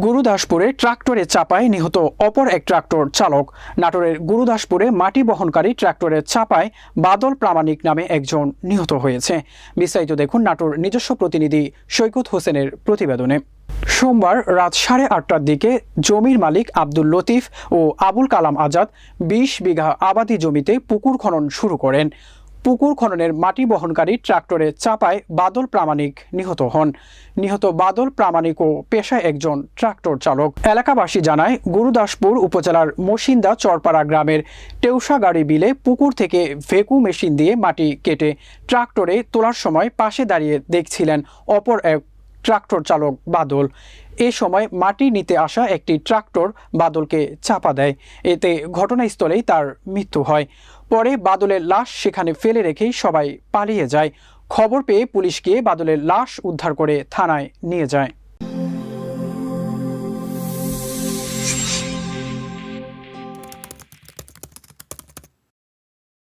গুরুদাসপুরে ট্রাক্টরে চাপায় নিহত অপর এক ট্রাক্টর চালক। নাটোরের গুরুদাসপুরে মাটি বহনকারী ট্রাক্টরের চাপায় বাদল প্রামাণিক নামে একজন নিহত হয়েছে। বিস্তারিত দেখুন নাটোর নিজস্ব প্রতিনিধি সৈকত হোসেনের প্রতিবেদনে। সোমবার রাত 8:30টার দিকে জমির মালিক আব্দুল লতিফ ও আবুল কালাম আজাদ 20 বিঘা আবাদি জমিতে পুকুর খনন শুরু করেন। পুকুর খননের মাটি বহনকারী ট্রাক্টরে চাপায় বাদল প্রামাণিক নিহত হন। নিহত বাদল প্রামাণিকও পেশায় একজন ট্রাক্টর চালক। এলাকাবাসী জানায়, গুরুদাসপুর উপজেলার মসিন্দা চরপাড়া গ্রামের টেউসাগাড়ি বিলে পুকুর থেকে ভেকু মেশিন দিয়ে মাটি কেটে ট্রাক্টরে তোলার সময় পাশে দাঁড়িয়ে দেখছিলেন অপর এক ট্রাক্টর চালক বাদল। এ সময় মাটি নিতে আসা একটি ট্রাক্টর বাদলকে চাপা দেয়। এতে ঘটনাস্থলেই তার মৃত্যু হয়। পরে বাদলের লাশ সেখানে ফেলে রেখেই সবাই পালিয়ে যায়। খবর পেয়ে পুলিশ গিয়ে বাদলের লাশ উদ্ধার করে থানায় নিয়ে যায়।